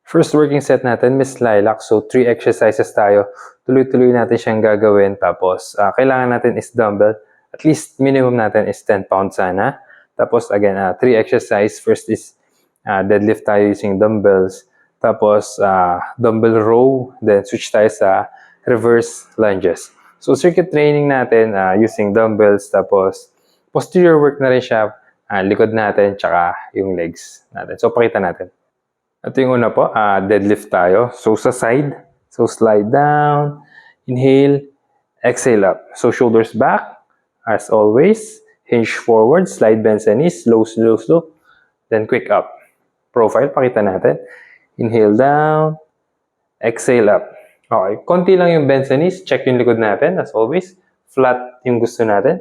First working set natin, Miss Lilac. So, 3 exercises tayo. Tuloy-tuloy natin siyang gagawin. Tapos, kailangan natin is dumbbell. At least, minimum natin is 10 pounds sana. Tapos, again, 3 exercise. First is deadlift tayo using dumbbells. Tapos, dumbbell row. Then, switch tayo sa reverse lunges. So, circuit training natin using dumbbells. Tapos, posterior work na rin siya. Likod natin, tsaka yung legs natin. So, pakita natin. Ito yung una po, deadlift tayo. So, sa side. So, slide down. Inhale. Exhale up. So, shoulders back. As always. Hinge forward. Slide, bend sa knees. Slow, slow, slow. Then, quick up. Profile, pakita natin. Inhale down. Exhale up. Okay. Konti lang yung bend sa knees. Check yung likod natin. As always. Flat yung gusto natin.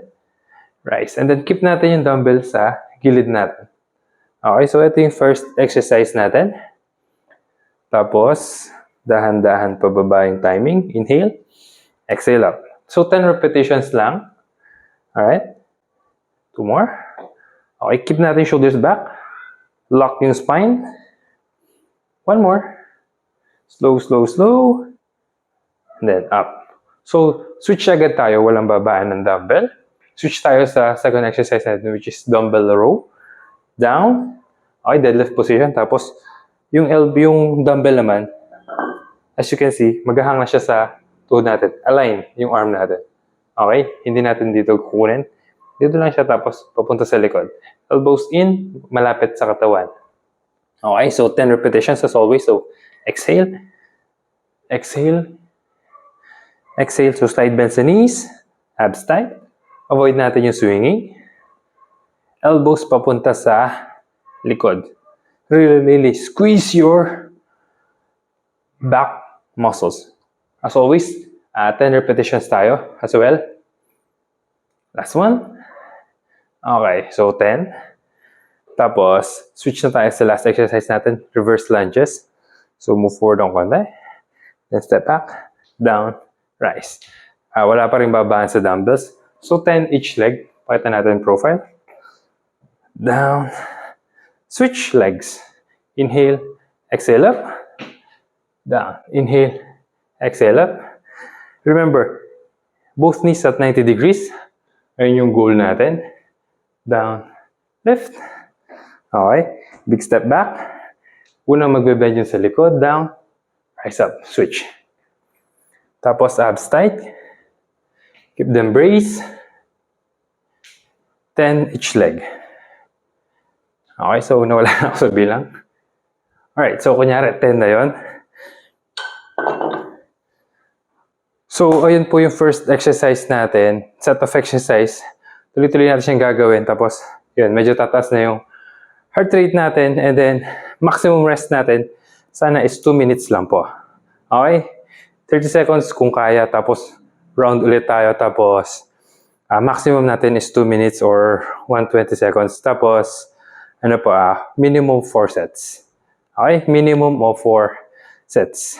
Rise. And then, keep natin yung dumbbell sa gilid natin. Okay, so ito yung first exercise natin. Tapos, dahan-dahan pababa yung timing. Inhale. Exhale up. So, 10 repetitions lang. Alright. 2 more. Okay, keep natin shoulders back. Lock yung spine. 1 more. Slow, slow, slow. And then, up. So, switch agad tayo. Walang babaan ng dumbbell. Switch tayo sa second exercise natin, which is dumbbell row. Down. Okay, deadlift position. Tapos, yung dumbbell naman, as you can see, maghahang na siya sa tuhod natin. Align yung arm natin. Okay? Hindi natin dito kukunin. Dito lang siya tapos papunta sa likod. Elbows in, malapit sa katawan. Okay, so 10 repetitions as always. So, exhale. Exhale. Exhale. So, slide bend sa knees. Abs tight. Avoid natin yung swinging. Elbows papunta sa likod. Really squeeze your back muscles. As always, 10 repetitions tayo as well. Last one. Okay, so 10. Tapos, switch na tayo sa last exercise natin, reverse lunges. So, move forward ng konti. Then step back, down, rise. Wala pa rin babaan sa dumbbells. So, 10 each leg. Pakita natin profile. Down. Switch legs. Inhale. Exhale up. Down. Inhale. Exhale up. Remember, both knees at 90 degrees. Ayun yung goal natin. Down. Lift. Okay. Big step back. Unang magbe-bend yun sa likod. Down. Rise up. Switch. Tapos abs tight. Keep them brace. 10 each leg. Okay, so nawala na ako sa bilang. Alright, so kunyari 10 na yun. So, ayun po yung first exercise natin. Set of exercise. Tuloy-tuloy natin siyang gagawin. Tapos, yun, medyo tataas na yung heart rate natin. And then, maximum rest natin, sana is 2 minutes lang po. Okay? 30 seconds kung kaya. Tapos, round ulit tayo. Tapos, maximum natin is 2 minutes or 120 seconds. Tapos, minimum 4 sets. Okay? Minimum of 4 sets.